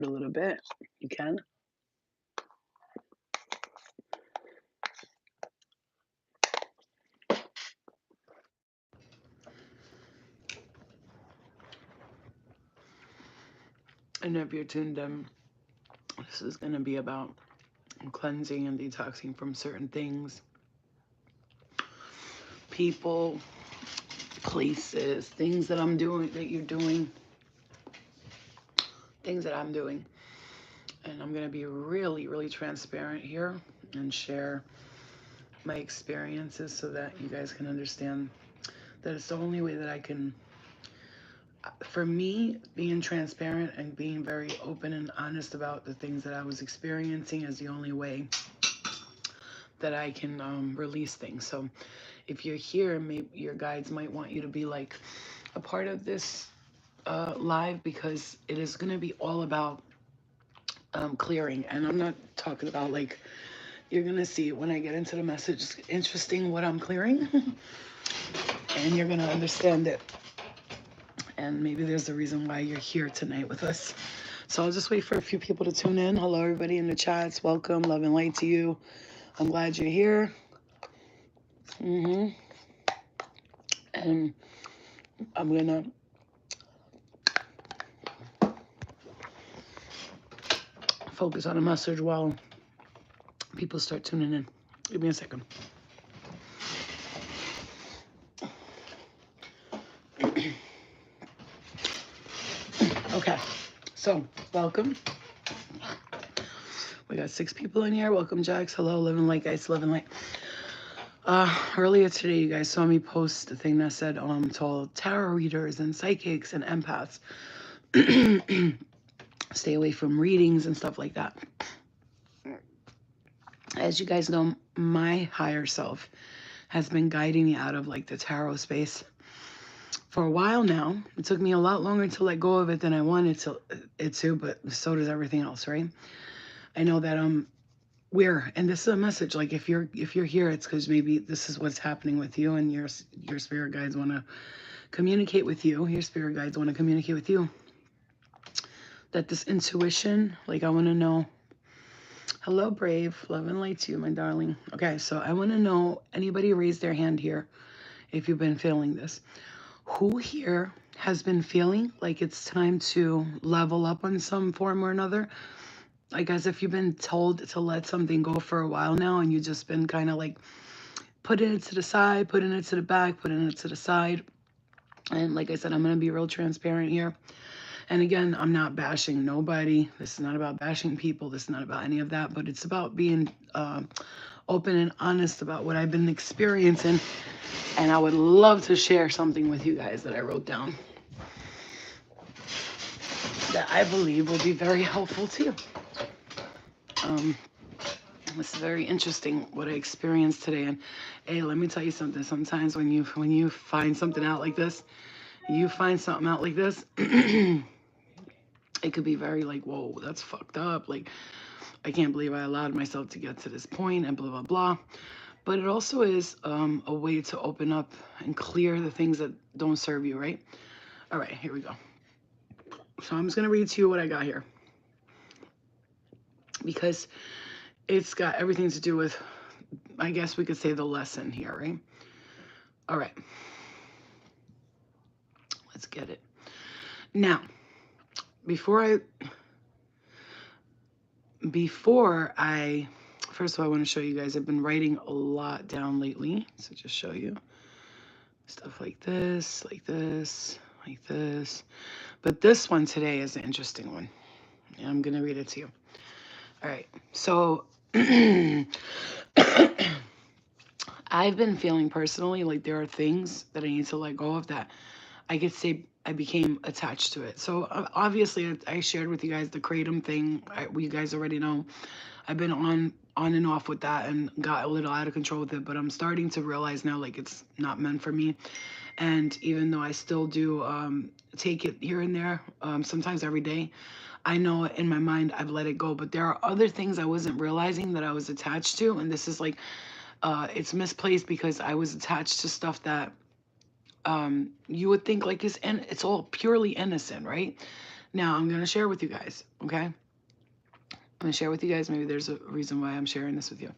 a little bit. You can. And if you're tuned in, this is going to be about cleansing and detoxing from certain things, people, places, things that I'm doing, that you're doing, things that I'm doing. And I'm going to be really, really transparent here and share my experiences so that you guys can understand that it's the only way that I can, for me, being transparent and being very open and honest about the things that I was experiencing is the only way that I can release things. So if you're here, maybe your guides might want you to be like a part of this live, because it is going to be all about clearing. And I'm not talking about like, you're going to see when I get into the message, it's interesting what I'm clearing. And you're going to understand it. And maybe there's a reason why you're here tonight with us. So I'll just wait for a few people to tune in. Hello, everybody in the chats. Welcome. Love and light to you. I'm glad you're here. And I'm going to focus on a message while people start tuning in. Give me a second. Okay, so welcome. We got 6 people in here. Welcome, Jax. Hello, living light, guys. Living light. Earlier today, you guys saw me post a thing that said to all tarot readers and psychics and empaths, stay away from readings and stuff like that. As you guys know, my higher self has been guiding me out of like the tarot space for a while now. It took me a lot longer to let go of it than I wanted it to, but so does everything else, right? I know that and this is a message, like if you're here, it's because maybe this is what's happening with you, and your spirit guides want to communicate with you. Your spirit guides want to communicate with you that this intuition, like I want to know. Hello, Brave. Love and light to you, my darling. Okay, so I want to know, anybody raise their hand here if you've been feeling this. Who here has been feeling like it's time to level up on some form or another? Like as if you've been told to let something go for a while now, and you've just been kind of like putting it to the side, putting it to the back, putting it to the side. And like I said, I'm going to be real transparent here. And again, I'm not bashing nobody. This is not about bashing people. This is not about any of that. But it's about being open and honest about what I've been experiencing. And I would love to share something with you guys that I wrote down that I believe will be very helpful to you. It's very interesting what I experienced today. And hey, let me tell you something. Sometimes when you find something out like this, it could be very like, whoa, that's fucked up. Like, I can't believe I allowed myself to get to this point and blah, blah, blah. But it also is a way to open up and clear the things that don't serve you, right? All right, here we go. So I'm just going to read to you what I got here, because it's got everything to do with, I guess we could say, the lesson here, right? All right. Let's get it. Now, before I, first of all, I want to show you guys, I've been writing a lot down lately. So just show you stuff like this, like this, like this. But this one today is an interesting one. And I'm going to read it to you. All right. So I've been feeling personally like there are things that I need to let go of that I could say I became attached to it. So obviously I shared with you guys the Kratom thing. You guys already know I've been on and off with that and got a little out of control with it, but I'm starting to realize now like it's not meant for me. And even though I still do take it here and there, sometimes every day, I know in my mind I've let it go, but there are other things I wasn't realizing that I was attached to. And this is like, it's misplaced because I was attached to stuff that you would think like it's all purely innocent, right? Now, I'm going to share with you guys, okay? I'm going to share with you guys. Maybe there's a reason why I'm sharing this with you.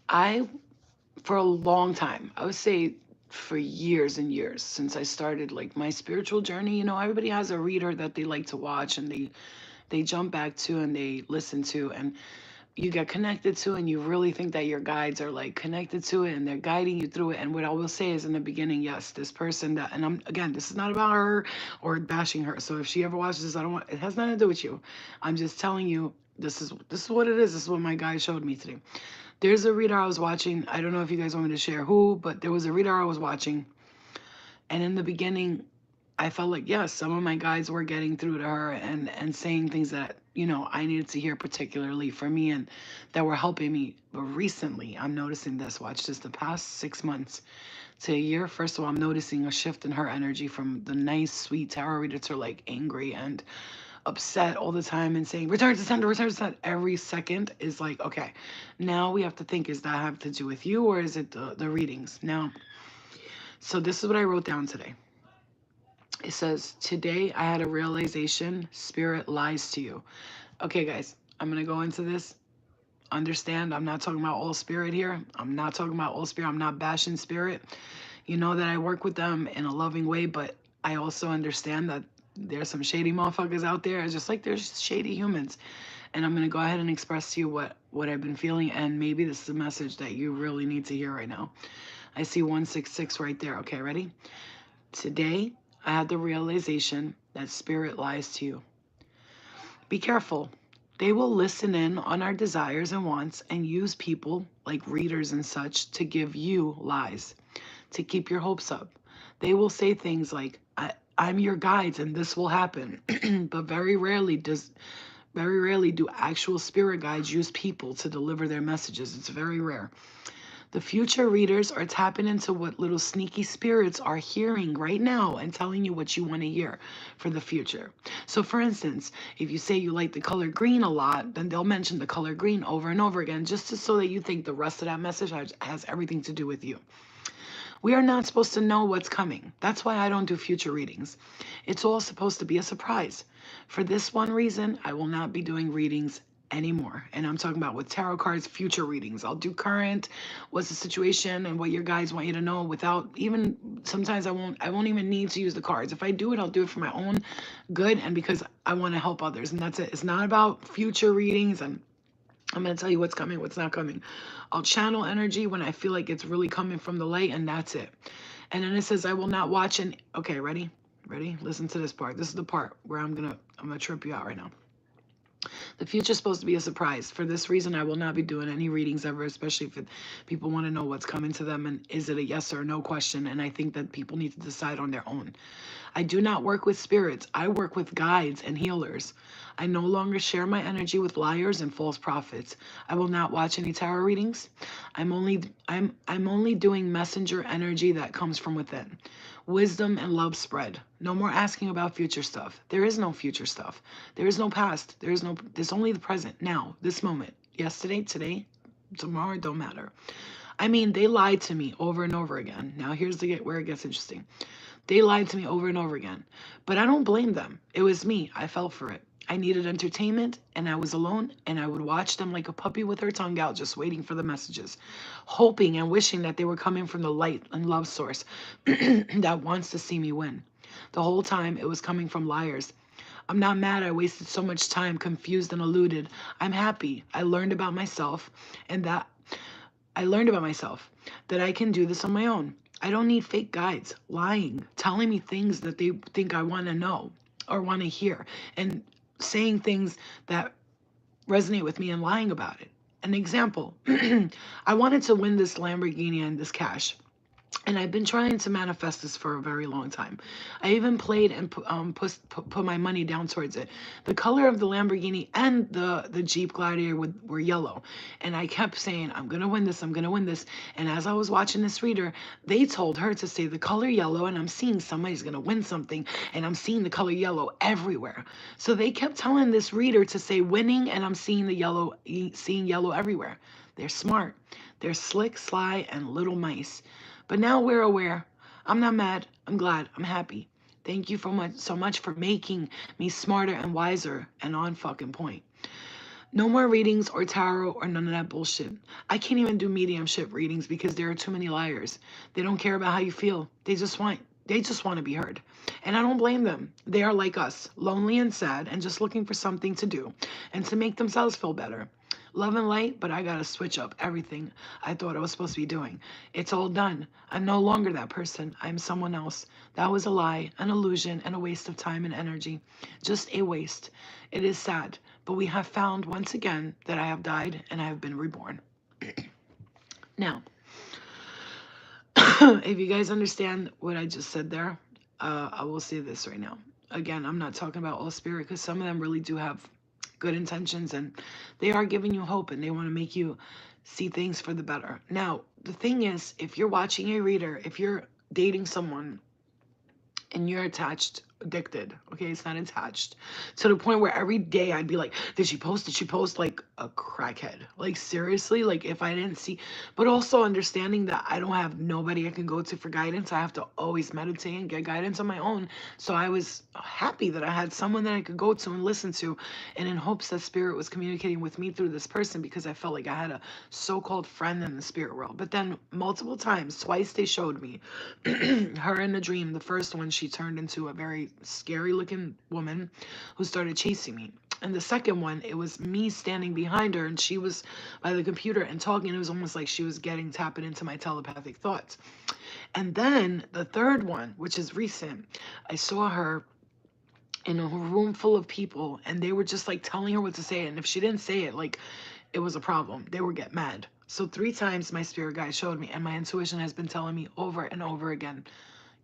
I, for a long time, I would say for years and years since I started like my spiritual journey, everybody has a reader that they like to watch and they jump back to and they listen to and you get connected to and you really think that your guides are like connected to it and they're guiding you through it. And what I will say is in the beginning, yes, this person that, and I'm, again, this is not about her or bashing her. So if she ever watches this, I don't want, it has nothing to do with you. I'm just telling you, this is what it is. This is what my guide showed me today. There's a reader I was watching. I don't know if you guys want me to share who, but there was a reader I was watching. And in the beginning, I felt like, yes, some of my guides were getting through to her and saying things that, I needed to hear particularly for me and that were helping me. But recently, I'm noticing this. Watch this. The past 6 months to a year, first of all, I'm noticing a shift in her energy from the nice, sweet tarot reader to like angry and upset all the time and saying, return to sender, return to sender. Every second is like, okay, now we have to think, is that have to do with you or is it the readings? Now, so this is what I wrote down today. It says, today I had a realization, spirit lies to you. Okay, guys, I'm going to go into this. Understand, I'm not talking about all spirit here. I'm not talking about all spirit. I'm not bashing spirit. You know that I work with them in a loving way, but I also understand that there's some shady motherfuckers out there, just like there's shady humans. And I'm going to go ahead and express to you what I've been feeling, and maybe this is a message that you really need to hear right now. I see 166 right there. Okay, ready? Today, I had the realization that spirit lies to you. Be careful. They will listen in on our desires and wants and use people like readers and such to give you lies, to keep your hopes up. They will say things like, I'm your guides and this will happen. But very rarely do actual spirit guides use people to deliver their messages. It's very rare. The future readers are tapping into what little sneaky spirits are hearing right now and telling you what you want to hear for the future. So for instance, if you say you like the color green a lot, then they'll mention the color green over and over again, just so that you think the rest of that message has everything to do with you. We are not supposed to know what's coming. That's why I don't do future readings. It's all supposed to be a surprise. For this one reason, I will not be doing readings anymore. And I'm talking about with tarot cards, future readings. I'll do current, what's the situation and what your guides want you to know without even, sometimes I won't even need to use the cards. If I do it, I'll do it for my own good and because I want to help others. And that's it. It's not about future readings and I'm going to tell you what's coming, what's not coming. I'll channel energy when I feel like it's really coming from the light, and that's it. And then it says, I will not watch an... Okay, ready? Ready? Listen to this part. This is the part where I'm gonna trip you out right now. The future is supposed to be a surprise. For this reason, I will not be doing any readings ever, especially if people want to know what's coming to them and is it a yes or no question. And I think that people need to decide on their own. I do not work with spirits. I work with guides and healers. I no longer share my energy with liars and false prophets. I will not watch any tarot readings. I'm only doing messenger energy that comes from within. Wisdom and love spread. No more asking about future stuff. There is no future stuff. There is no past. There's only the present, now, this moment. Yesterday, today, tomorrow, it don't matter. I mean, they lied to me over and over again. Now here's where it gets interesting. They lied to me over and over again. But I don't blame them. It was me. I fell for it. I needed entertainment and I was alone and I would watch them like a puppy with her tongue out, just waiting for the messages, hoping and wishing that they were coming from the light and love source that wants to see me win. The whole time it was coming from liars. I'm not mad I wasted so much time confused and eluded. I'm happy. I learned about myself that I can do this on my own. I don't need fake guides lying, telling me things that they think I want to know or want to hear, and saying things that resonate with me and lying about it. An example, I wanted to win this Lamborghini and this cash. And I've been trying to manifest this for a very long time. I even played and put my money down towards it. The color of the Lamborghini and the Jeep Gladiator were yellow. And I kept saying, I'm going to win this, I'm going to win this. And as I was watching this reader, they told her to say the color yellow, and I'm seeing somebody's going to win something, and I'm seeing the color yellow everywhere. So they kept telling this reader to say winning, and I'm seeing seeing yellow everywhere. They're smart. They're slick, sly, and little mice. But now we're aware. I'm not mad. I'm glad. I'm happy. Thank you so much for making me smarter and wiser and on fucking point. No more readings or tarot or none of that bullshit. I can't even do mediumship readings because there are too many liars. They don't care about how you feel. They just want to be heard. And I don't blame them. They are like us, lonely and sad and just looking for something to do and to make themselves feel better. Love and light, but I gotta switch up everything I thought I was supposed to be doing. It's all done. I'm no longer that person. I'm someone else. That was a lie, an illusion, and a waste of time and energy. Just a waste. It is sad, but we have found once again that I have died and I have been reborn. Now, if you guys understand what I just said there, I will say this right now. Again, I'm not talking about all spirit because some of them really do have good intentions and they are giving you hope and they want to make you see things for the better. Now, the thing is, if you're watching a reader, if you're dating someone and you're attached, addicted, okay, it's not attached, to the point where every day I'd be like, did she post, like a crackhead, like seriously, like if I didn't see. But also understanding that I don't have nobody I can go to for guidance. I have to always meditate and get guidance on my own. So I was happy that I had someone that I could go to and listen to, and in hopes that spirit was communicating with me through this person, because I felt like I had a so-called friend in the spirit world. But then multiple times, twice, they showed me her in the dream. The first one, she turned into a very scary looking woman who started chasing me. And the second one, it was me standing behind her and she was by the computer and talking. It was almost like she was tapping into my telepathic thoughts. And then the third one, which is recent, I saw her in a room full of people and they were just like telling her what to say. And if she didn't say it, like it was a problem. They would get mad. So 3 times my spirit guide showed me, and my intuition has been telling me over and over again,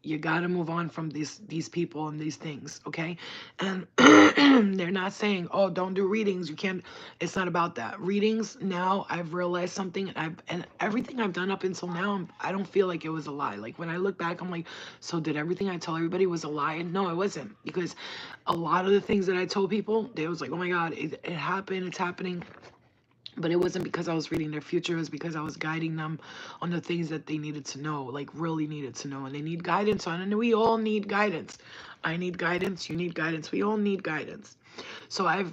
you got to move on from these people and these things, okay? And they're not saying, oh, don't do readings, you can't. It's not about that. Readings, now I've realized something, and everything I've done up until now, I don't feel like it was a lie. Like when I look back, I'm like, so did everything I tell everybody was a lie? No, it wasn't, because a lot of the things that I told people, they was like, oh my God, it happened, it's happening. But it wasn't because I was reading their future. It was because I was guiding them on the things that they needed to know, like really needed to know. And they need guidance on, and we all need guidance. I need guidance. You need guidance. We all need guidance. So I've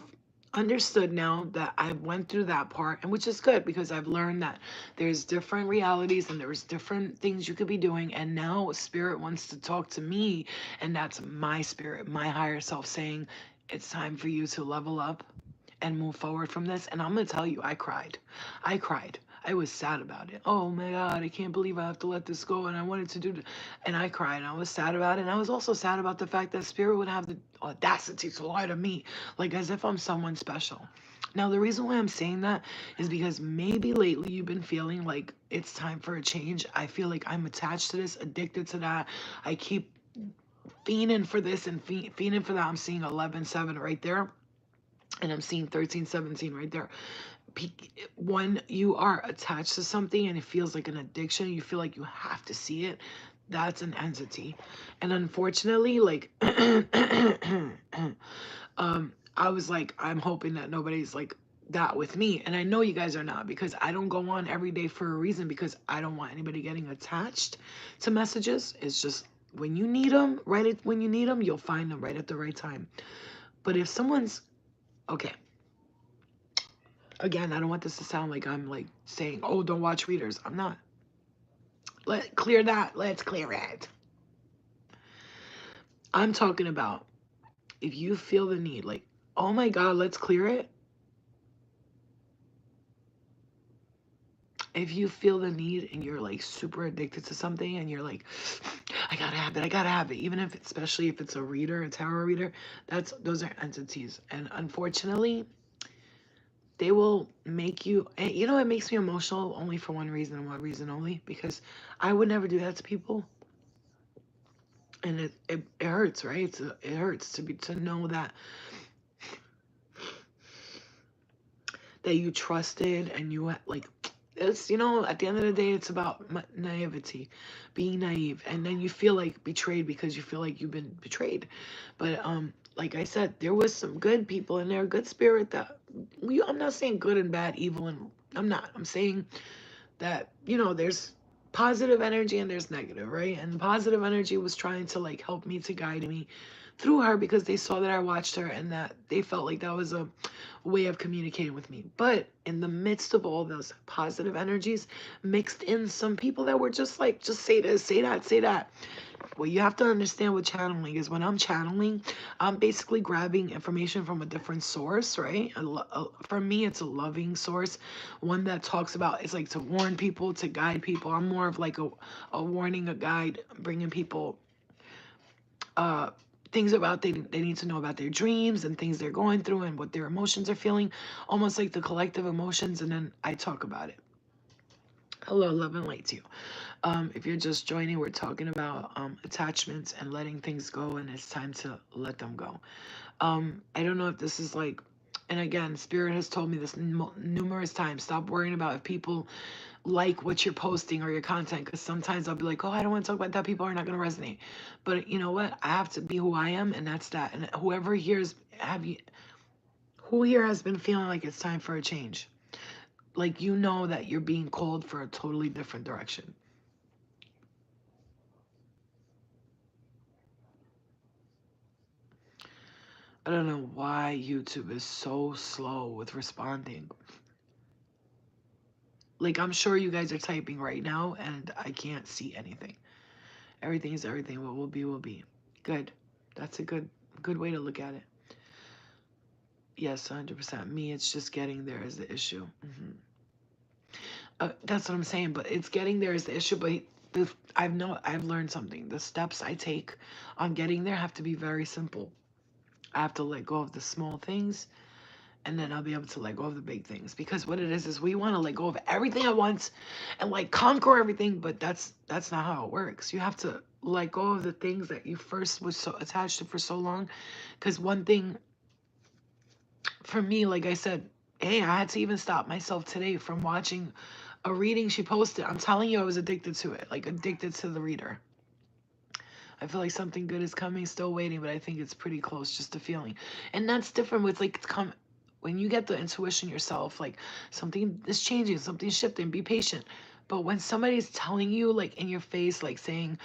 understood now that I went through that part, and which is good because I've learned that there's different realities and there's different things you could be doing. And now spirit wants to talk to me, and that's my spirit, my higher self saying, it's time for you to level up and move forward from this. And I'm gonna tell you, I cried. I cried. I was sad about it. Oh my God, I can't believe I have to let this go. And I wanted to do it. And I cried. And I was sad about it. And I was also sad about the fact that spirit would have the audacity to lie to me, like as if I'm someone special. Now, the reason why I'm saying that is because maybe lately you've been feeling like it's time for a change. I feel like I'm attached to this, addicted to that. I keep fiending for this and fiending for that. I'm seeing 11-7 right there. And I'm seeing 13-17 right there. When you are attached to something and it feels like an addiction, you feel like you have to see it, that's an entity. And unfortunately, like, I was like, I'm hoping that nobody's like that with me. And I know you guys are not, because I don't go on every day for a reason, because I don't want anybody getting attached to messages. It's just when you need them, when you need them, you'll find them right at the right time. But if someone's okay, again, I don't want this to sound like I'm like saying, oh, don't watch readers. I'm not. Let's clear that. Let's clear it. I'm talking about if you feel the need, like, oh my God, let's clear it. If you feel the need and you're like super addicted to something and you're like, I gotta have it, I gotta have it, even if, especially if it's a reader, a tarot reader, those are entities. And unfortunately, they will make you, and you know, it makes me emotional only for one reason and one reason only, because I would never do that to people. And it hurts, right? It hurts to know that you trusted and you like, it's, you know, at the end of the day, it's about naivety, being naive. And then you feel like betrayed because you feel like you've been betrayed. But like I said, there was some good people in there, good spirit that I'm not saying good and bad, evil, and I'm not. I'm saying that, you know, there's positive energy and there's negative, right? And positive energy was trying to like help me, to guide me through her, because they saw that I watched her and that they felt like that was a way of communicating with me. But in the midst of all those positive energies, mixed in some people that were just like, just say this, say that, say that. What you have to understand with channeling is, when I'm channeling, I'm basically grabbing information from a different source, right? For me, it's a loving source, one that talks about, it's like to warn people, to guide people. I'm more of like a warning, a guide, bringing people uh, things about they need to know about their dreams and things they're going through and what their emotions are feeling, almost like the collective emotions, and then I talk about it. Hello, love and light to you. If you're just joining, we're talking about attachments and letting things go, and it's time to let them go. I don't know if this is like, and again, Spirit has told me this numerous times. Stop worrying about if people like what you're posting or your content, because sometimes I'll be like, oh, I don't want to talk about that. People are not going to resonate. But you know what? I have to be who I am, and that's that. And whoever here's who here has been feeling like it's time for a change? Like, you know that you're being called for a totally different direction. I don't know why YouTube is so slow with responding. Like, I'm sure you guys are typing right now and I can't see anything. Everything is everything. What will be, will be. Good. That's a good way to look at it. Yes, 100%. Me, it's just getting there is the issue. That's what I'm saying, but it's getting there is the issue. But I've learned something. The steps I take on getting there have to be very simple. I have to let go of the small things, and then I'll be able to let go of the big things. Because what it is we want to let go of everything at once and like conquer everything, but that's not how it works. You have to let go of the things that you first was so attached to for so long. Because one thing for me, like I said, hey, I had to even stop myself today from watching a reading she posted. I'm telling you, I was addicted to it, like addicted to the reader. I feel like something good is coming, still waiting, but I think it's pretty close, just a feeling. And that's different with like when you get the intuition yourself, like something is changing, something's shifting, be patient. But when somebody's telling you like in your face, like saying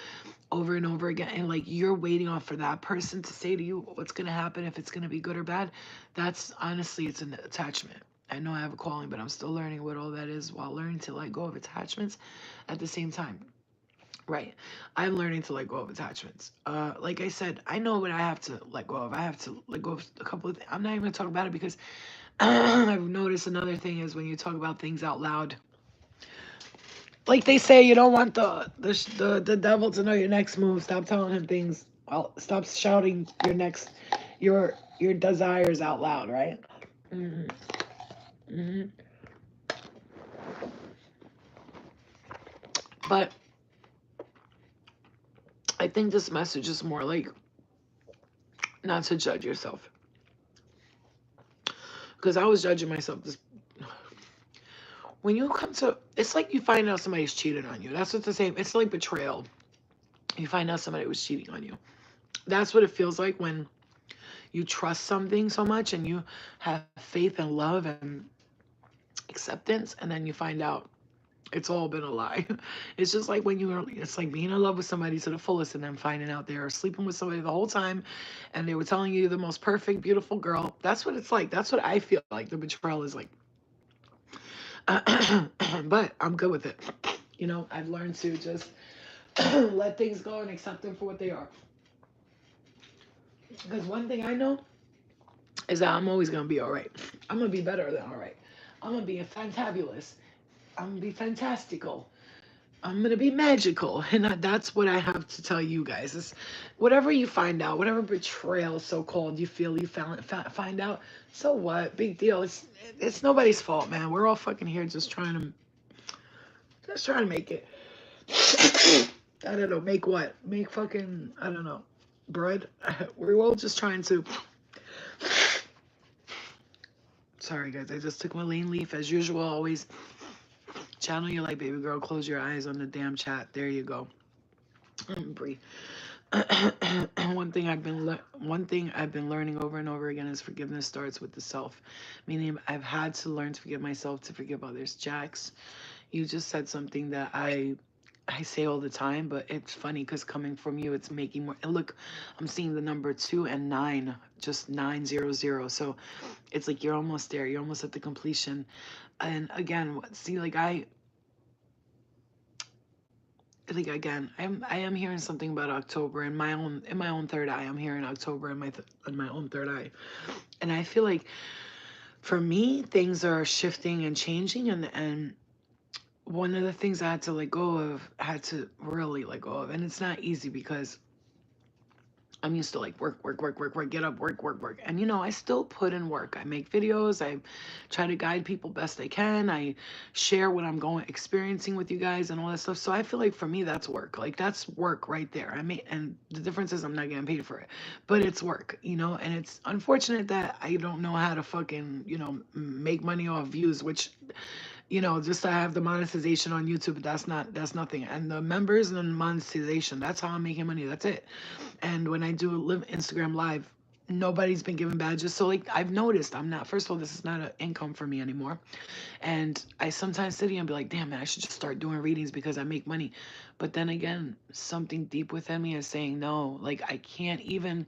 over and over again, and like you're waiting on for that person to say to you what's gonna happen, if it's gonna be good or bad, that's honestly, it's an attachment. I know I have a calling, but I'm still learning what all that is while learning to let go of attachments at the same time. Right. I'm learning to let go of attachments. Like I said, I know what I have to let go of. I have to let go of a couple of things. I'm not even gonna talk about it because I've noticed another thing is when you talk about things out loud. Like they say, you don't want the devil to know your next move. Stop telling him things. Well, stop shouting your desires out loud, right? hmm hmm But I think this message is more like not to judge yourself, because I was judging myself this. When you come to, it's like you find out somebody's cheated on you. That's what the same. It's like betrayal. You find out somebody was cheating on you. That's what it feels like when you trust something so much and you have faith and love and acceptance, and then you find out it's all been a lie. It's just like when it's like being in love with somebody to the fullest and then finding out they were sleeping with somebody the whole time and they were telling you you're the most perfect, beautiful girl. That's what it's like. That's what I feel like the betrayal is like. But I'm good with it. You know, I've learned to just let things go and accept them for what they are. Because one thing I know is that I'm always gonna be all right. I'm gonna be better than all right. I'm gonna be fantabulous. I'm gonna be fantastical. I'm gonna be magical, and that's what I have to tell you guys. Is whatever you find out, whatever betrayal, so called, you feel you find out. So what? Big deal. It's nobody's fault, man. We're all fucking here just trying to make it. I don't know. Make what? Make fucking, I don't know, bread. We're all just trying to. Sorry, guys. I just took my lean leaf as usual. Always channel your light, baby girl. Close your eyes on the damn chat. There you go. Breathe. One thing I've been learning over and over again is forgiveness starts with the self. Meaning, I've had to learn to forgive myself to forgive others. Jax, you just said something that I I say all the time, but it's funny because coming from you, it's making more. And look, I'm seeing the number 2 and 9, just 900. So it's like you're almost there. You're almost at the completion. And again, see, like again, I am hearing something about October in my own third eye. I'm hearing October in my own third eye, and I feel like for me, things are shifting and changing, and one of the things I had to let go of, had to really let go of, and it's not easy because I'm used to like work, work, work, work, work, get up, work, work, work. And I still put in work. I make videos. I try to guide people best I can. I share what I'm experiencing with you guys and all that stuff. So I feel like for me, that's work. Like that's work right there. And the difference is I'm not getting paid for it, but it's work, and it's unfortunate that I don't know how to fucking, make money off views, which just to have the monetization on YouTube, that's nothing. And the members and monetization, that's how I'm making money. That's it. And when I do live Instagram live, nobody's been giving badges. So like I've noticed I'm not, first of all, this is not an income for me anymore. And I sometimes sit here and be like, damn man, I should just start doing readings because I make money. But then again, something deep within me is saying no. Like I can't even,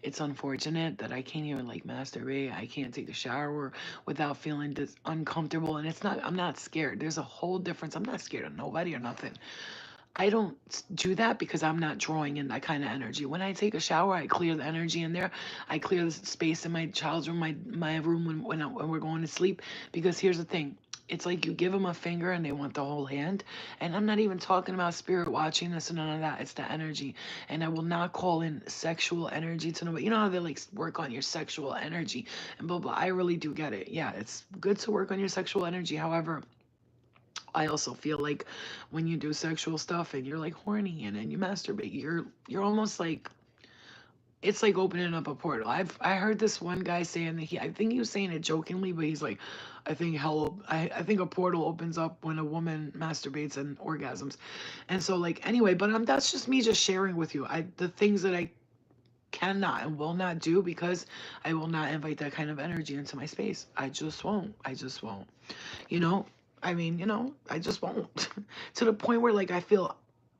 it's unfortunate that I can't even like masturbate. I can't take a shower without feeling uncomfortable. And I'm not scared. There's a whole difference. I'm not scared of nobody or nothing. I don't do that because I'm not drawing in that kind of energy. When I take a shower, I clear the energy in there. I clear the space in my child's room, my room when we're going to sleep. Because here's the thing. It's like you give them a finger and they want the whole hand. And I'm not even talking about spirit watching this and none of that. It's the energy. And I will not call in sexual energy to nobody. You know how they like work on your sexual energy and blah, blah. I really do get it. Yeah, it's good to work on your sexual energy. However, I also feel like when you do sexual stuff and you're like horny and then you masturbate, you're almost like it's like opening up a portal. I heard this one guy saying that I think he was saying it jokingly, but he's like, I think a portal opens up when a woman masturbates and orgasms. And so like anyway, but that's just me just sharing with you. The things that I cannot and will not do because I will not invite that kind of energy into my space. I just won't. I just won't. You know, I just won't. To the point where like I feel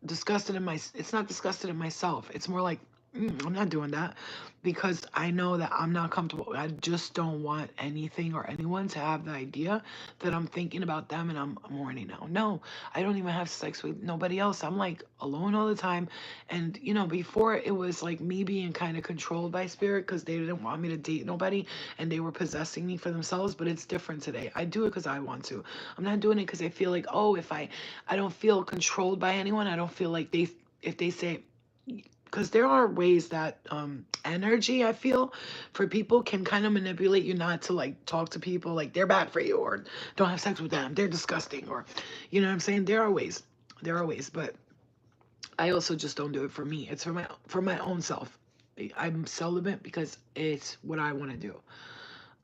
disgusted it's not disgusted in myself. It's more like I'm not doing that because I know that I'm not comfortable. I just don't want anything or anyone to have the idea that I'm thinking about them and I'm horny now. No, I don't even have sex with nobody else. I'm like alone all the time. And before it was like me being kind of controlled by spirit because they didn't want me to date nobody and they were possessing me for themselves. But it's different today. I do it because I want to. I'm not doing it because I feel like, oh, if I don't feel controlled by anyone. I don't feel like if they say, because there are ways that energy, I feel, for people can kind of manipulate you not to like talk to people like they're bad for you or don't have sex with them, they're disgusting, or you know what I'm saying. There are ways, but I also just don't do it for me. It's for my own self. I'm celibate because it's what I want to do.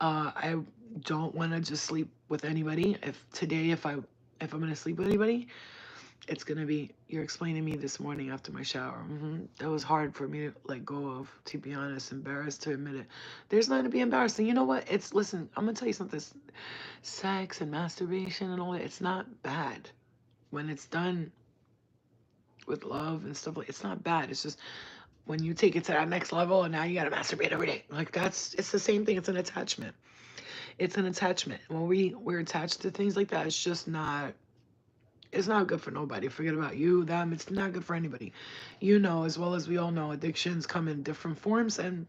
I don't want to just sleep with anybody. If I'm gonna sleep with anybody, it's gonna be, you're explaining me this morning after my shower. That was hard for me to let go of, to be honest. Embarrassed to admit it. There's nothing to be embarrassed. And you know what? Listen, I'm gonna tell you something. Sex and masturbation and all that, it's not bad. When it's done with love and stuff like, it's not bad. It's just when you take it to that next level and now you gotta masturbate every day. Like it's the same thing. It's an attachment. It's an attachment. When we're attached to things like that, it's not good for nobody. Forget about you, them. It's not good for anybody. As well as we all know, addictions come in different forms. And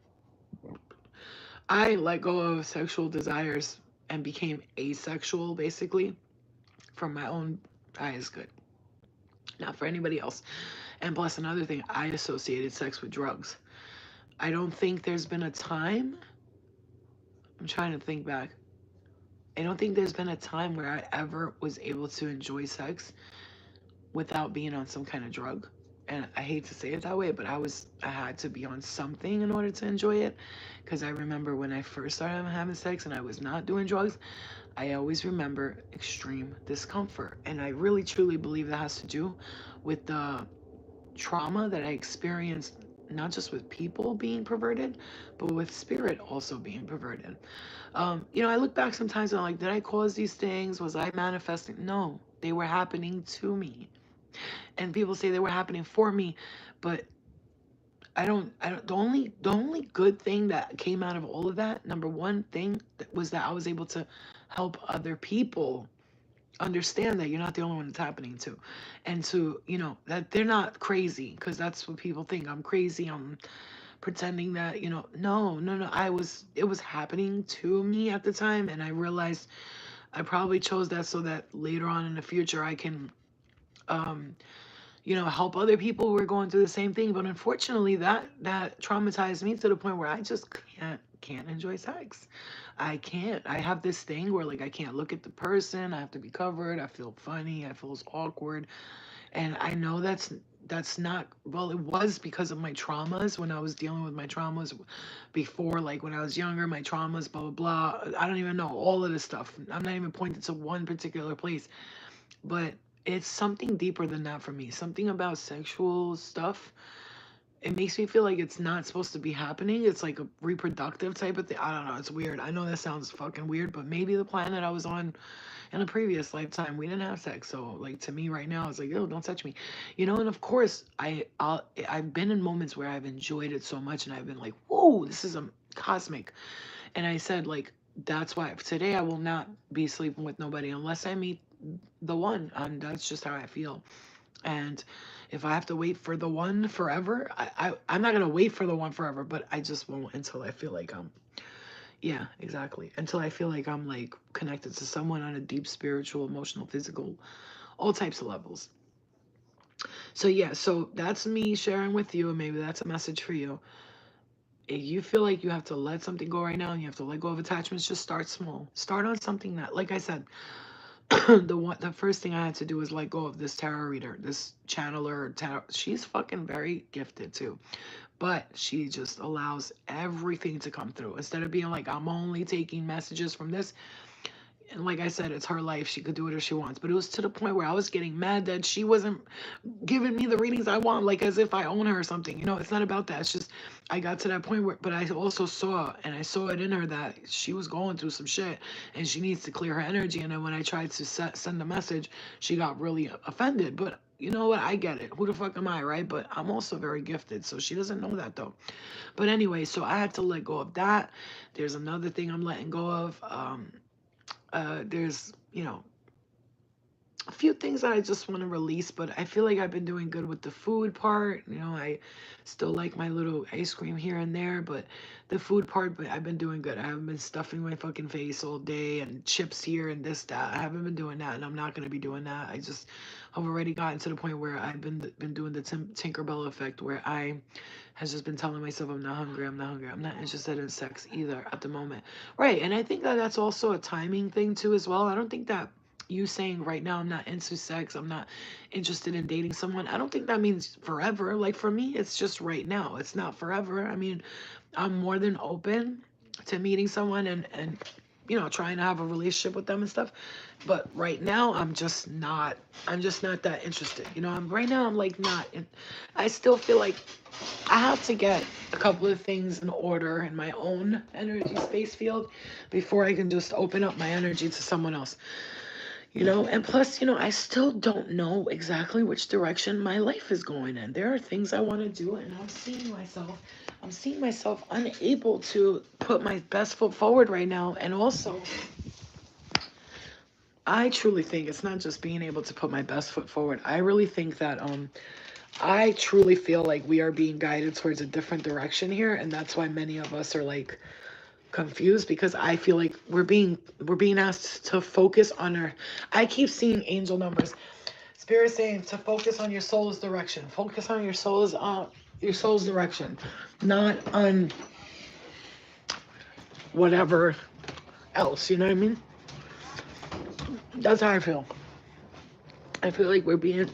I let go of sexual desires and became asexual, basically, from my own eyes. Good. Not for anybody else. And plus, another thing, I associated sex with drugs. I don't think there's been a time, I'm trying to think back. I don't think there's been a time where I ever was able to enjoy sex without being on some kind of drug. And I hate to say it that way, but I had to be on something in order to enjoy it. Because I remember when I first started having sex and I was not doing drugs, I always remember extreme discomfort. And I really truly believe that has to do with the trauma that I experienced, not just with people being perverted, but with spirit also being perverted. I look back sometimes and I'm like, did I cause these things? Was I manifesting? No, they were happening to me. And people say they were happening for me, but the only good thing that came out of all of that, number one thing, was that I was able to help other people understand that you're not the only one it's happening to, and to, that they're not crazy, because that's what people think. I'm crazy, I'm pretending that, no, no, no, it was happening to me at the time, and I realized I probably chose that so that later on in the future I can, um help other people who are going through the same thing. But unfortunately, that traumatized me to the point where I just can't enjoy sex. I can't. I have this thing where, like, I can't look at the person. I have to be covered. I feel funny. I feel awkward. And I know that's not, well, it was because of my traumas, when I was dealing with my traumas before, like when I was younger, my traumas, blah blah blah. I don't even know all of this stuff. I'm not even pointing to one particular place, but it's something deeper than that for me. Something about sexual stuff. It makes me feel like it's not supposed to be happening. It's like a reproductive type of thing. I don't know. It's weird. I know that sounds fucking weird, but maybe the planet I was on in a previous lifetime, we didn't have sex. So, like, to me right now, it's like, oh, don't touch me, And of course, I've been in moments where I've enjoyed it so much, and I've been like, whoa, this is a cosmic. And I said, like, that's why today I will not be sleeping with nobody unless I meet the one. And that's just how I feel. And if I have to wait for the one forever, I'm not gonna wait for the one forever, but I just won't until I feel like yeah, exactly. Until I feel like I'm like connected to someone on a deep spiritual, emotional, physical, all types of levels. So yeah, so that's me sharing with you, and maybe that's a message for you. If you feel like you have to let something go right now and you have to let go of attachments, just start small. Start on something that, like I said, the first thing I had to do was let go of this tarot reader, this channeler tarot. She's fucking very gifted too, but she just allows everything to come through instead of being like, I'm only taking messages from this. And like I said, it's her life. She could do it if she wants. But it was to the point where I was getting mad that she wasn't giving me the readings I want, like as if I own her or something. It's not about that. It's just I got to that point where, but I also saw, and I saw it in her, that she was going through some shit and she needs to clear her energy. And then when I tried to send a message, she got really offended. But you know what? I get it. Who the fuck am I, right? But I'm also very gifted. So she doesn't know that though. But anyway, so I had to let go of that. There's another thing I'm letting go of. There's, a few things that I just want to release, but I feel like I've been doing good with the food part. I still like my little ice cream here and there, but the food part, but I've been doing good. I haven't been stuffing my fucking face all day and chips here and this, that. I haven't been doing that, and I'm not going to be doing that. I just have already gotten to the point where I've been doing the Tinkerbell effect, where I has just been telling myself I'm not hungry, I'm not hungry, I'm not interested in sex either at the moment. Right, and I think that that's also a timing thing too as well. I don't think that you saying right now I'm not into sex, I'm not interested in dating someone, I don't think that means forever. Like for me, it's just right now. It's not forever. I mean, I'm more than open to meeting someone and trying to have a relationship with them and stuff. But right now, I'm just not that interested. Right now I'm like not I still feel like I have to get a couple of things in order in my own energy space field before I can just open up my energy to someone else. And plus, I still don't know exactly which direction my life is going in. There are things I want to do, and I'm seeing myself unable to put my best foot forward right now. And also, I truly think it's not just being able to put my best foot forward. I really think that I truly feel like we are being guided towards a different direction here, and that's why many of us are like confused, because I feel like we're being asked to focus on our, I keep seeing angel numbers, spirit saying to focus on your soul's direction, focus on your soul's direction, not on whatever else. You know what I mean? That's how I feel. I feel like we're being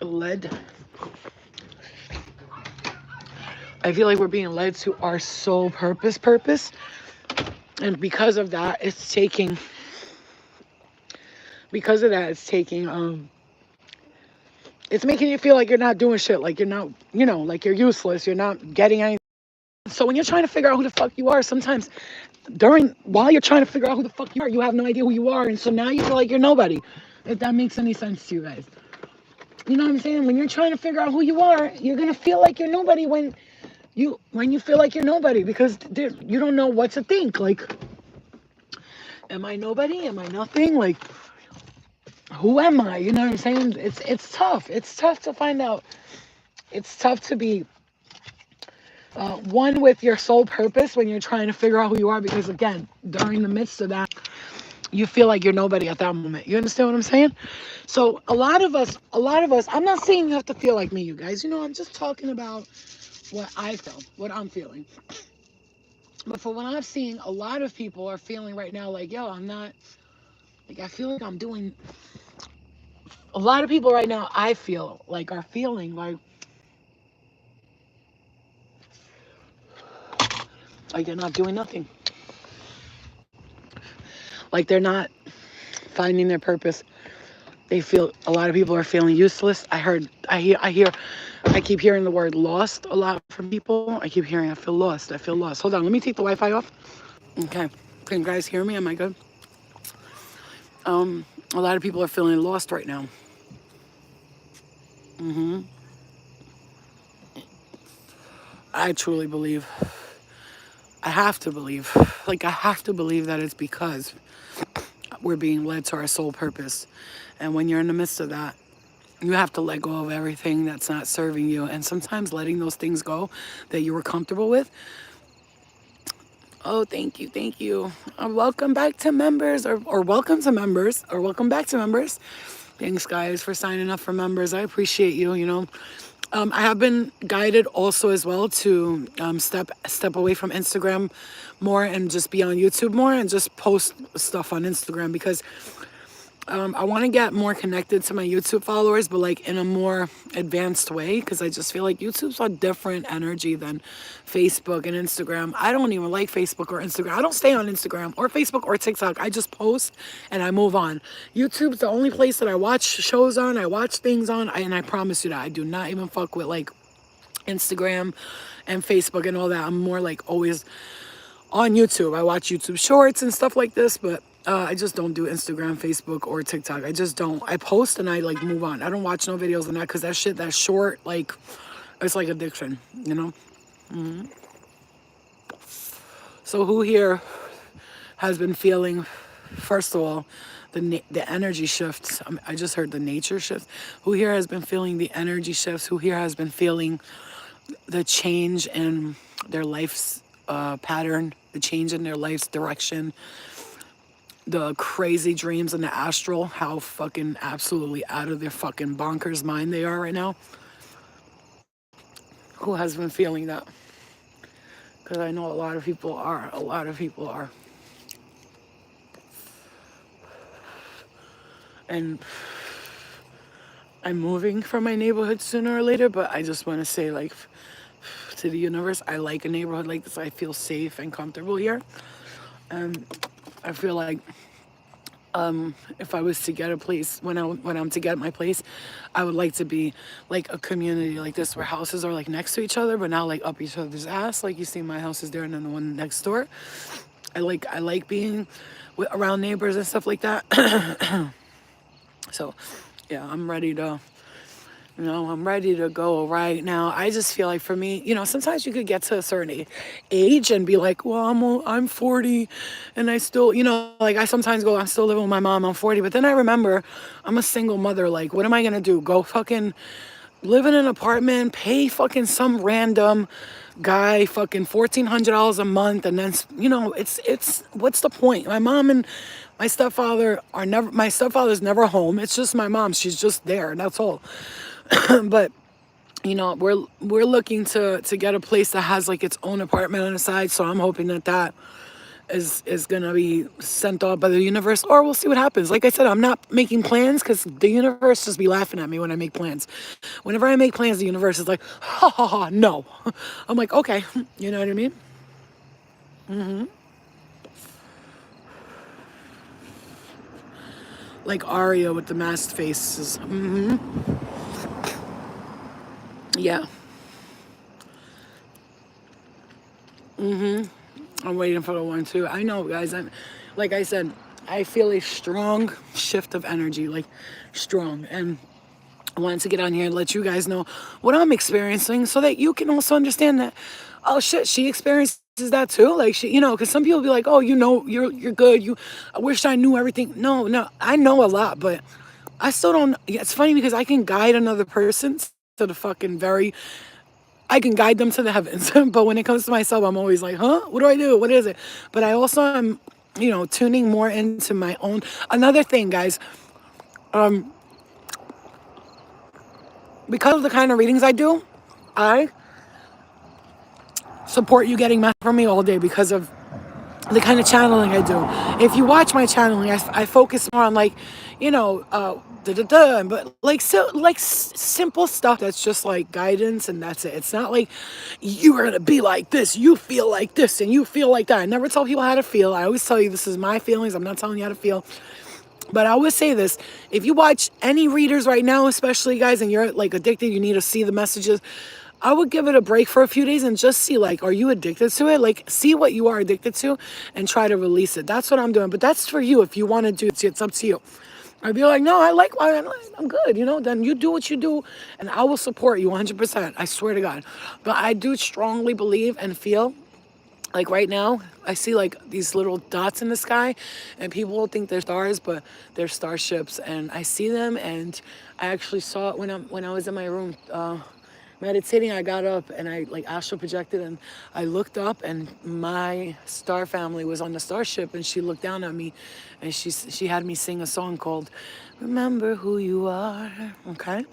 led. I feel like we're being led to our soul purpose. And because of that, it's taking, it's making you feel like you're not doing shit, like you're not, like you're useless, you're not getting anything. So when you're trying to figure out who the fuck you are, sometimes while you're trying to figure out who the fuck you are, you have no idea who you are. And so now you feel like you're nobody. If that makes any sense to you guys. you know what I'm saying? When you're trying to figure out who you are, you're going to feel like you're nobody when you feel like you're nobody, because you don't know what to think. Like, am I nobody? Am I nothing? Like, who am I? You know what I'm saying? It's tough. It's tough to find out. It's tough to be one with your sole purpose when you're trying to figure out who you are, because again, during the midst of that, you feel like you're nobody at that moment. You understand what I'm saying? So a lot of us, I'm not saying you have to feel like me, you guys. You know, I'm just talking about what I feel, what I'm feeling. But for what I'm seeing, a lot of people are feeling right now like, yo, I'm not, like, I feel like I'm doing, a lot of people right now, I feel like, are feeling like they're not doing nothing. Like they're not finding their purpose. They feel, a lot of people are feeling useless. I keep hearing the word lost a lot from people. I keep hearing, I feel lost. I feel lost. Hold on, let me take the Wi-Fi off. Okay. Can you guys hear me? Am I good? A lot of people are feeling lost right now. I truly believe, I have to believe, like I have to believe that it's because we're being led to our sole purpose. And when you're in the midst of that, you have to let go of everything that's not serving you. And sometimes letting those things go that you were comfortable with. Oh, thank you. Thank you. Welcome back to members, or welcome to members, or welcome back to members. Thanks, guys, for signing up for members. I appreciate you, you know. I have been guided also as well to step away from Instagram more and just be on YouTube more and just post stuff on Instagram, because I want to get more connected to my YouTube followers, but like in a more advanced way, because I just feel like YouTube's a different energy than Facebook and Instagram. I don't even like Facebook or Instagram. I don't stay on Instagram or Facebook or TikTok. I just post and I move on. YouTube's the only place that I watch shows on, I watch things on, and I promise you that I do not even fuck with like Instagram and Facebook and all that. I'm more like always on YouTube. I watch YouTube shorts and stuff like this, but I just don't do Instagram, Facebook, or TikTok. I just don't. I post and I like move on. I don't watch no videos on that, because that shit, that short, like, it's like addiction, you know? So who here has been feeling, first of all, the energy shifts? I just heard the nature shifts. Who here has been feeling the energy shifts? Who here has been feeling the change in their life's pattern, the change in their life's direction, the crazy dreams in the astral, how fucking absolutely out of their fucking bonkers mind they are right now? Who has been feeling that? Because I know a lot of people are. A lot of people are. And I'm moving from my neighborhood sooner or later, but I just want to say, like, to the universe, I like a neighborhood like this. I feel safe and comfortable here. And I feel like if I was to get a place, when I'm to get my place, I would like to be like a community like this, where houses are like next to each other, but not like up each other's ass. Like you see my house is there and then the one next door. I like being around neighbors and stuff like that. So yeah, I'm ready to, I'm ready to go right now. I just feel like, for me, sometimes you could get to a certain age and be like, well, I'm 40 and I still, like I sometimes go, I'm still living with my mom, I'm 40. But then I remember I'm a single mother. Like, what am I going to do? Go fucking live in an apartment, pay fucking some random guy fucking $1,400 a month. And then, it's what's the point? My mom and my stepfather's never home. It's just my mom. She's just there. And that's all. But we're looking to get a place that has like its own apartment on the side. So I'm hoping that is gonna be sent off by the universe, or we'll see what happens. Like I said, I'm not making plans, because the universe just be laughing at me when I make plans. Whenever I make plans, the universe is like, ha ha ha, no. I'm like, okay, you know what I mean? Like Arya with the masked faces. Yeah. I'm waiting for the one too. I know, guys. Like I said, I feel a strong shift of energy, like strong. And I wanted to get on here and let you guys know what I'm experiencing so that you can also understand that, oh shit, she experiences that too. Like she, because some people be like, oh, you're good. I wish I knew everything. No, no, I know a lot, but I still don't. Yeah, it's funny because I can guide another person to the fucking I can guide them to the heavens. But when it comes to myself, I'm always like, huh? What do I do? What is it? But I also am, tuning more into my own. Another thing, guys, because of the kind of readings I do, I support you getting messages from me all day because of the kind of channeling I do. If you watch my channeling, I focus more on like, but like simple stuff that's just like guidance and that's it. It's not like you are gonna be like this, you feel like this, and you feel like that. I never tell people how to feel. I always tell you this is my feelings. I'm not telling you how to feel. But I always say this, if you watch any readers right now, especially guys, and you're like addicted, you need to see the messages, I would give it a break for a few days and just see, like, are you addicted to it? Like, see what you are addicted to and try to release it. That's what I'm doing. But that's for you if you want to do it. It's up to you. I'd be like, no, I'm good, then you do what you do and I will support you 100%. I swear to God. But I do strongly believe and feel like right now, I see like these little dots in the sky and people will think they're stars, but they're starships. And I see them and I actually saw it when I was in my room meditating. I got up and I like astral projected and I looked up and my star family was on the starship and she looked down at me and she had me sing a song called Remember Who You Are. Okay.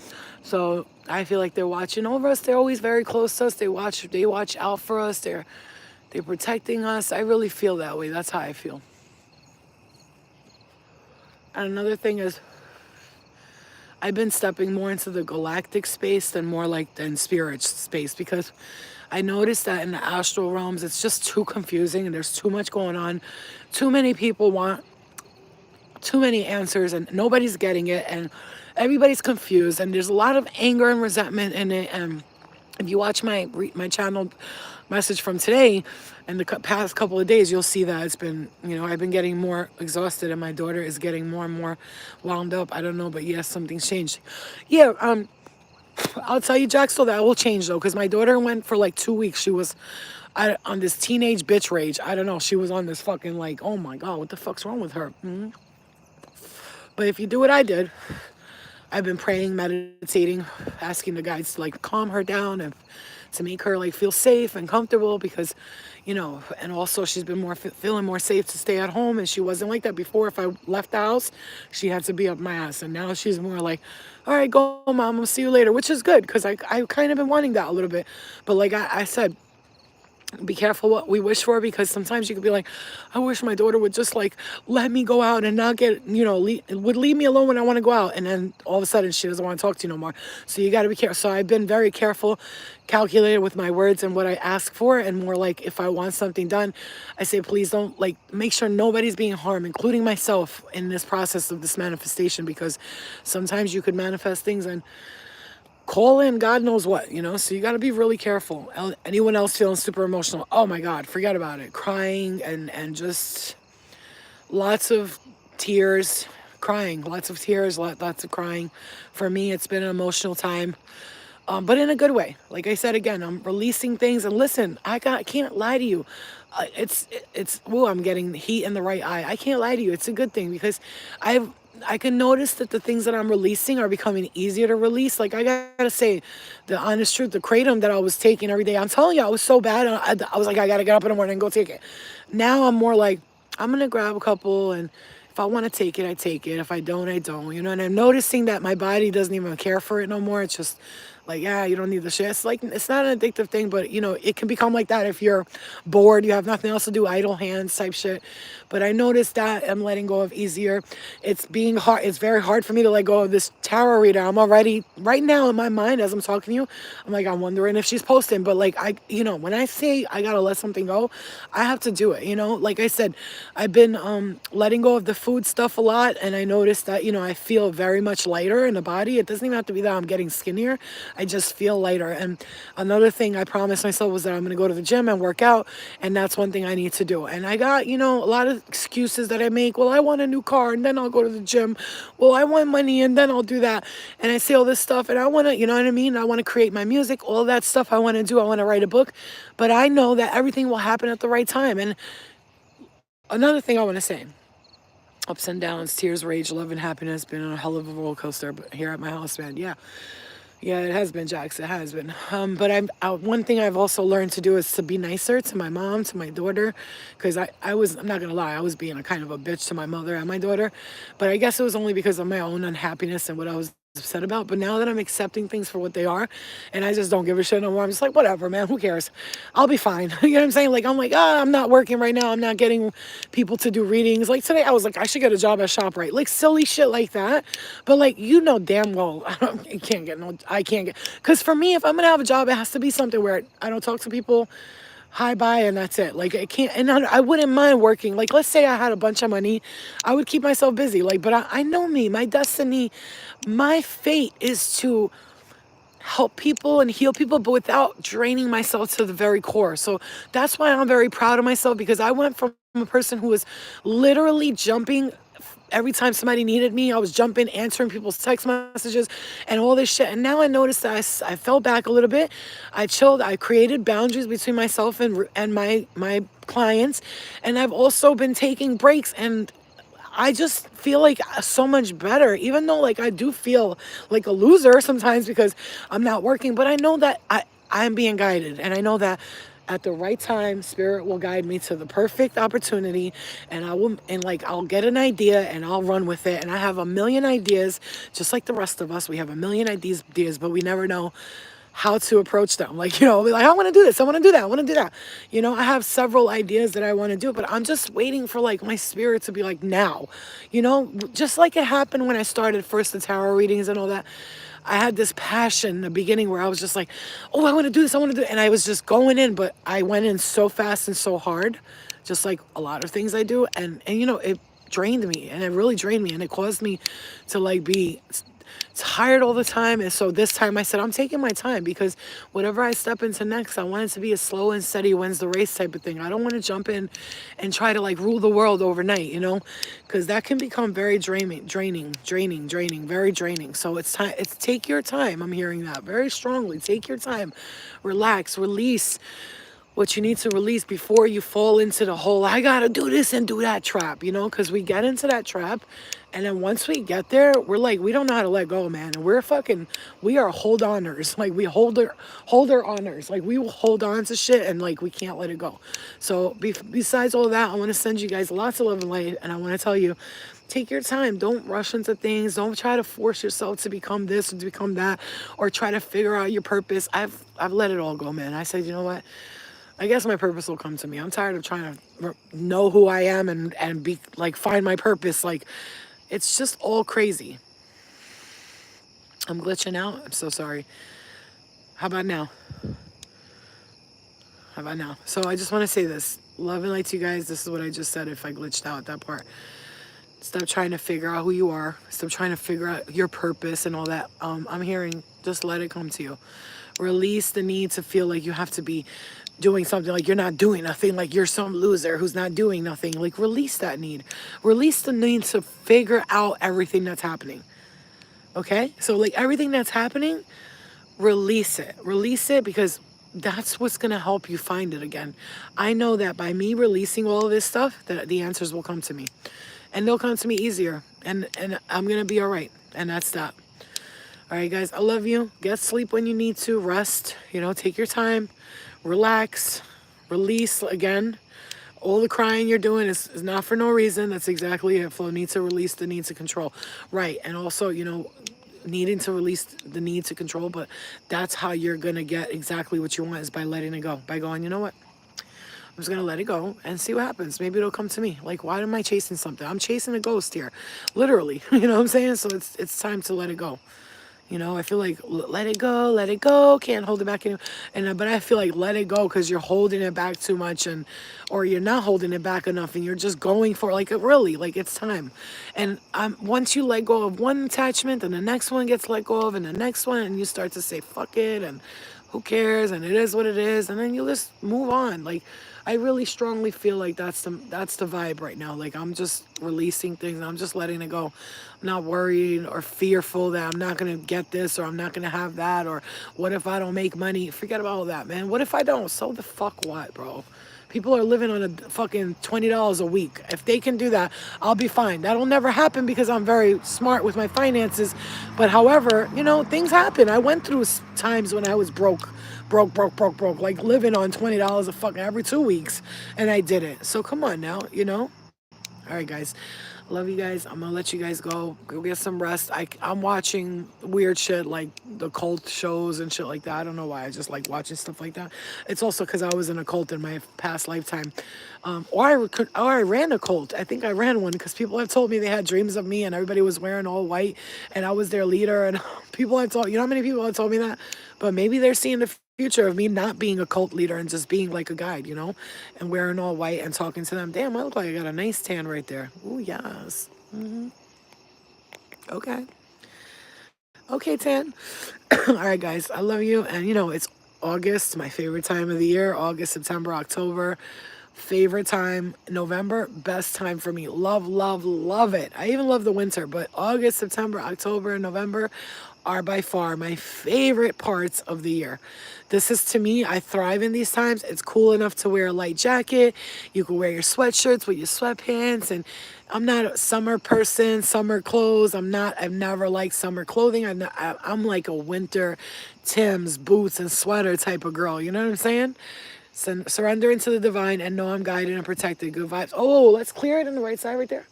So I feel like they're watching over us. They're always very close to us. They watch out for us. They're protecting us. I really feel that way. That's how I feel. And another thing is I've been stepping more into the galactic space than spirit space because I noticed that in the astral realms, it's just too confusing and there's too much going on. Too many people want too many answers and nobody's getting it and everybody's confused and there's a lot of anger and resentment in it. And if you watch my channel message from today and the past couple of days, you'll see that it's been, I've been getting more exhausted and my daughter is getting more and more wound up. I don't know, but yes, something's changed. Yeah, I'll tell you, Jaxel, that will change though, because my daughter went for like 2 weeks. She was on this teenage bitch rage. I don't know. She was on this fucking like, oh my God, what the fuck's wrong with her? Mm-hmm. But if you do what I did, I've been praying, meditating, asking the guides to like calm her down and to make her like feel safe and comfortable because, and also she's been feeling more safe to stay at home and she wasn't like that before. If I left the house, she had to be up my ass. And now she's more like, all right, go mom, I'll see you later, which is good because I kind of been wanting that a little bit. But like I said, be careful what we wish for because sometimes you could be like, I wish my daughter would just like let me go out and not get, would leave me alone when I want to go out. And then all of a sudden she doesn't want to talk to you no more. So you got to be careful. So I've been very careful, calculated with my words and what I ask for. And more like if I want something done, I say, please don't make sure nobody's being harmed, including myself in this process of this manifestation, because sometimes you could manifest things and call in God knows what, so you got to be really careful. Anyone else feeling super emotional, oh my God, forget about it. Crying and just lots of tears, lots of tears, lots of crying. For me, it's been an emotional time, but in a good way. Like I said, again, I'm releasing things and listen, I can't lie to you. I'm getting heat in the right eye. I can't lie to you. It's a good thing because I can notice that the things that I'm releasing are becoming easier to release. Like I gotta say, the honest truth, the kratom that I was taking every day, I'm telling you, I was so bad. I was like, I gotta get up in the morning and go take it. Now I'm more like, I'm gonna grab a couple and if I want to take it, I take it. If I don't, I don't. And I'm noticing that my body doesn't even care for it no more. It's just like, yeah, you don't need the shit. It's like, it's not an addictive thing, but it can become like that if you're bored, you have nothing else to do, idle hands type shit. But I noticed that I'm letting go of easier. It's being hard. It's very hard for me to let go of this tarot reader. I'm already right now in my mind as I'm talking to you. I'm like, I'm wondering if she's posting, but like when I say I gotta let something go, I have to do it. Like I said, I've been letting go of the food stuff a lot, and I noticed that I feel very much lighter in the body. It doesn't even have to be that I'm getting skinnier. I just feel lighter. And another thing I promised myself was that I'm going to go to the gym and work out. And that's one thing I need to do. And I got, you know, a lot of excuses that I make. Well, I want a new car and then I'll go to the gym. Well, I want money and then I'll do that. And I say all this stuff and I want to, you know what I mean? I want to create my music, all that stuff I want to do. I want to write a book. But I know that everything will happen at the right time. And another thing I want to say, ups and downs, tears, rage, love, and happiness. Been on a hell of a roller coaster, but here at my house, man, yeah, it has been, Jax. It has been. But one thing I've also learned to do is to be nicer to my mom, to my daughter, because I'm not gonna lie, I was being a kind of a bitch to my mother and my daughter, but I guess it was only because of my own unhappiness and what I was upset about. But now that I'm accepting things for what they are, and I just don't give a shit no more, I'm just like, whatever, man, who cares? I'll be fine. You know what I'm saying? Like, I'm like, I'm not working right now. I'm not getting people to do readings. Like today, I was like, I should get a job at ShopRite. Like silly shit like that. But like, you know damn well, I can't get, because for me, if I'm gonna have a job, it has to be something where I don't talk to people, hi bye, and that's it. Like it can't, and I wouldn't mind working. Like let's say I had a bunch of money, I would keep myself busy. Like, but I know me, my destiny, my fate is to help people and heal people, but without draining myself to the very core. So that's why I'm very proud of myself, because I went from a person who was literally jumping every time somebody needed me. I was jumping, answering people's text messages and all this shit. And now I noticed that I fell back a little bit. I chilled. I created boundaries between myself and my clients. And I've also been taking breaks, and I just feel like so much better, even though like I do feel like a loser sometimes because I'm not working. But I know that I'm being guided, and I know that at the right time, spirit will guide me to the perfect opportunity, and I'll get an idea and I'll run with it. And I have a million ideas, just like the rest of us. We have a million ideas, but we never know how to approach them. Like, you know, like, I want to do this, I want to do that, I want to do that. You know, I have several ideas that I want to do, but I'm just waiting for like my spirit to be like, now, you know, just like it happened when I started first the tarot readings and all that. I had this passion in the beginning where I was just like, oh, I want to do this, I want to do it. And I was just going in, but I went in so fast and so hard, just like a lot of things I do. And you know, it drained me, and it really drained me, and it caused me to like be tired all the time. And so this time I said, I'm taking my time, because whatever I step into next, I want it to be a slow and steady wins the race type of thing. I don't want to jump in and try to like rule the world overnight, you know, because that can become very draining, very draining. So it's time. It's take your time. I'm hearing that very strongly. Take your time, relax, release what you need to release before you fall into the whole I gotta do this and do that trap, you know, because we get into that trap, and then once we get there, we're like, we don't know how to let go, man. And we are hold oners. Like we hold our honors. Like we will hold on to shit, and like we can't let it go. So besides all that, I want to send you guys lots of love and light, and I want to tell you, take your time. Don't rush into things. Don't try to force yourself to become this or to become that, or try to figure out your purpose. I've let it all go, man. I said, you know what? I guess my purpose will come to me. I'm tired of trying to know who I am and be like find my purpose. Like it's just all crazy. I'm glitching out. I'm so sorry. How about now? How about now? So I just want to say this. Love and light to you guys. This is what I just said if I glitched out that part. Stop trying to figure out who you are. Stop trying to figure out your purpose and all that. I'm hearing just let it come to you. Release the need to feel like you have to be doing something, like you're not doing nothing, like you're some loser who's not doing nothing. Like release that need. Release the need to figure out everything that's happening. Okay? So like everything that's happening, release it. Release it, because that's what's going to help you find it again. I know that by me releasing all of this stuff, that the answers will come to me. And they'll come to me easier. And I'm going to be all right. And that's that. All right, guys, I love you. Get sleep when you need to. Rest. You know, take your time. Relax. Release again. All the crying you're doing is not for no reason. That's exactly it. Flo needs to release the need to control. Right. And also, you know, needing to release the need to control. But that's how you're going to get exactly what you want, is by letting it go. By going, you know what? I'm just going to let it go and see what happens. Maybe it'll come to me. Like, why am I chasing something? I'm chasing a ghost here. Literally. You know what I'm saying? So it's time to let it go. You know, I feel like let it go, can't hold it back anymore. But I feel like let it go because you're holding it back too much, or you're not holding it back enough, and you're just going for like really like it's time. And once you let go of one attachment, and the next one gets let go of, and the next one, and you start to say fuck it, and who cares, and it is what it is, and then you just move on. Like I really strongly feel like that's the vibe right now. Like I'm just releasing things, and I'm just letting it go. I'm not worried or fearful that I'm not gonna get this or I'm not gonna have that, or what if I don't make money? Forget about all that, man. What if I don't? So the fuck what, bro? People are living on a fucking $20 a week. If they can do that, I'll be fine. That'll never happen because I'm very smart with my finances. But however, you know, things happen. I went through times when I was broke, like living on $20 a fucking every 2 weeks, and I did it. So come on now, you know. All right, guys. Love you guys. I'm gonna let you guys go. Go get some rest. I'm watching weird shit like the cult shows and shit like that. I don't know why. I just like watching stuff like that. It's also because I was in a cult in my past lifetime, or I ran a cult. I think I ran one because people have told me they had dreams of me and everybody was wearing all white and I was their leader. And people have told, you know how many people have told me that? But maybe they're seeing the future of me not being a cult leader and just being like a guide, you know, and wearing all white and talking to them. Damn, I look like I got a nice tan right there. Ooh, yes. Okay. Okay, tan. All right, guys. I love you. And, you know, it's August, my favorite time of the year. August, September, October. Favorite time. November, best time for me. Love, love, love it. I even love the winter, but August, September, October, and November are by far my favorite parts of the year. This is, to me, I thrive in these times. It's cool enough to wear a light jacket. You can wear your sweatshirts with your sweatpants. And I'm not a summer person, summer clothes. I've never liked summer clothing. I'm like a winter Tim's, boots, and sweater type of girl. You know what I'm saying? Surrender into the divine and know I'm guided and protected. Good vibes. Oh, let's clear it on the right side right there.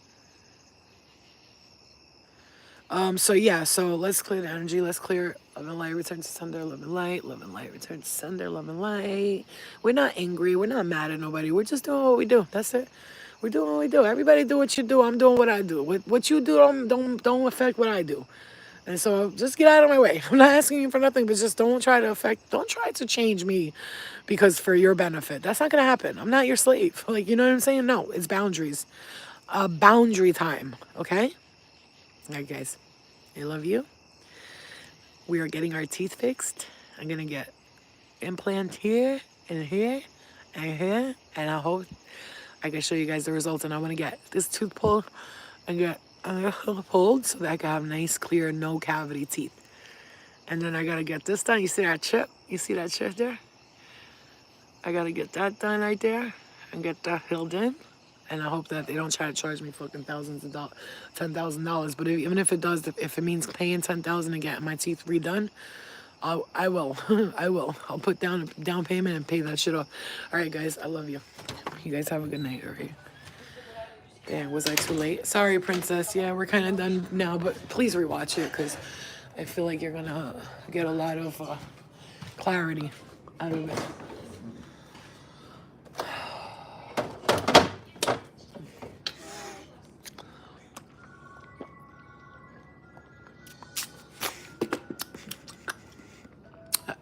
So yeah, so let's clear the energy. Let's clear love and light, return to sender, love and light, return to sender, love and light. We're not angry. We're not mad at nobody. We're just doing what we do. That's it. We're doing what we do. Everybody do what you do. I'm doing what I do. What you do don't affect what I do. And so just get out of my way. I'm not asking you for nothing, but just don't try to change me because for your benefit. That's not gonna happen. I'm not your slave. Like, you know what I'm saying? No, it's boundaries. Boundary time, okay? All right, guys. I love you. We are getting our teeth fixed. I'm gonna get implant here and here and here, and I hope I can show you guys the results. And I want to get this tooth pulled and get pulled so that I can have nice, clear, no cavity teeth. And then I gotta get this done. You see that chip? You see that chip there? I gotta get that done right there and get that filled in. And I hope that they don't try to charge me fucking thousands of dollars, $10,000. But even if it does, if it means paying $10,000 and getting my teeth redone, I will. I will. I'll put down a down payment and pay that shit off. All right, guys. I love you. You guys have a good night. All right. Damn, was I too late? Sorry, princess. Yeah, we're kind of done now, but please rewatch it because I feel like you're gonna get a lot of clarity out of it.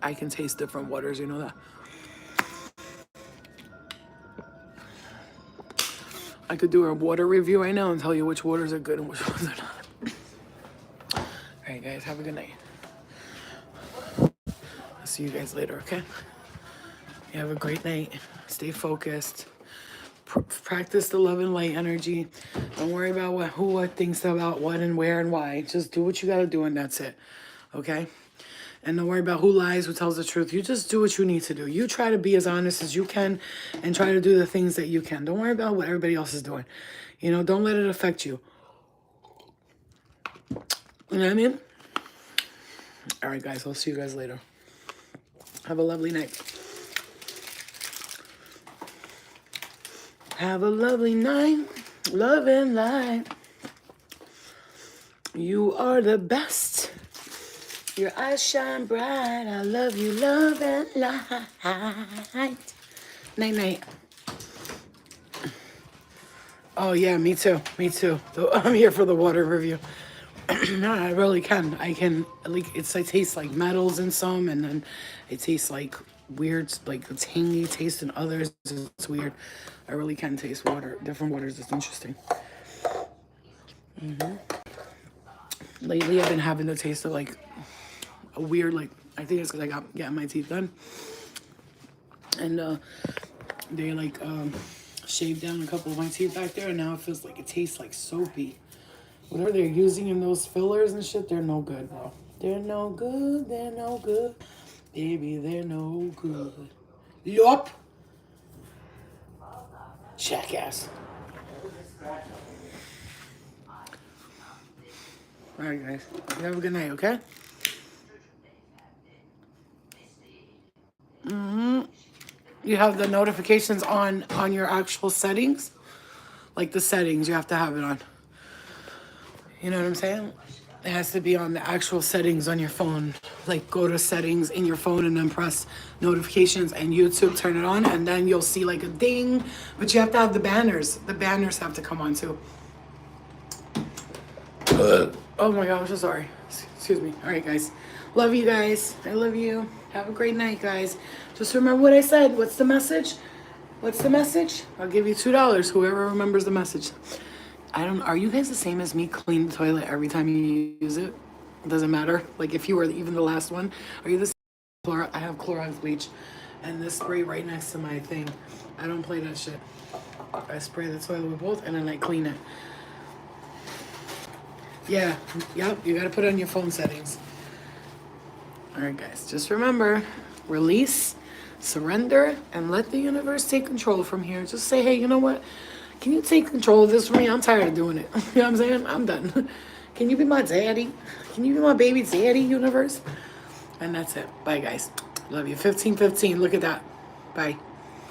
I can taste different waters, you know that. I could do a water review right now and tell you which waters are good and which ones are not. All right, guys, have a good night. I'll see you guys later, okay? You have a great night. Stay focused. Practice the love and light energy. Don't worry about what thinks about what and where and why. Just do what you gotta do and that's it, okay? And don't worry about who lies, who tells the truth. You just do what you need to do. You try to be as honest as you can and try to do the things that you can. Don't worry about what everybody else is doing. You know, don't let it affect you. You know what I mean? All right, guys, I'll see you guys later. Have a lovely night. Have a lovely night. Love and light. You are the best. Your eyes shine bright. I love you, love and light. Night, night. Oh, yeah, me too. Me too. I'm here for the water review. No, I really can. I can, like, it tastes like metals in some, and then it tastes like weird, like a tangy taste in others. It's weird. I really can taste water, different waters. It's interesting. Lately, I've been having the taste of like a weird, like, I think it's because I got getting my teeth done. And they like shaved down a couple of my teeth back there, and now it feels like it tastes like soapy. Whatever they're using in those fillers and shit, they're no good, bro. They're no good. They're no good. Baby, they're no good. Yup. Jackass. All right, guys. You have a good night, okay? You have the notifications on your actual settings. Like the settings, you have to have it on. You know what I'm saying? It has to be on the actual settings on your phone. Like go to settings in your phone and then press notifications and YouTube, turn it on, and then you'll see like a ding. But you have to have the banners. The banners have to come on too. Oh my God, I'm so sorry. Excuse me. All right, guys. Love you guys. I love you. Have a great night, guys. Just remember what I said. What's the message? What's the message? I'll give you $2. Whoever remembers the message. Are you guys the same as me? Clean the toilet every time you use it? It doesn't matter. Like if you were even the last one. Are you the same? I have Clorox bleach and this spray right next to my thing. I don't play that shit. I spray the toilet with both and then I clean it. Yeah, yep, you gotta put it on your phone settings. All right, guys, just remember, release, surrender, and let the universe take control from here. Just say, hey, you know what? Can you take control of this for me? I'm tired of doing it. You know what I'm saying? I'm done. Can you be my daddy? Can you be my baby daddy, universe? And that's it. Bye, guys. Love you. 1515. Look at that. Bye.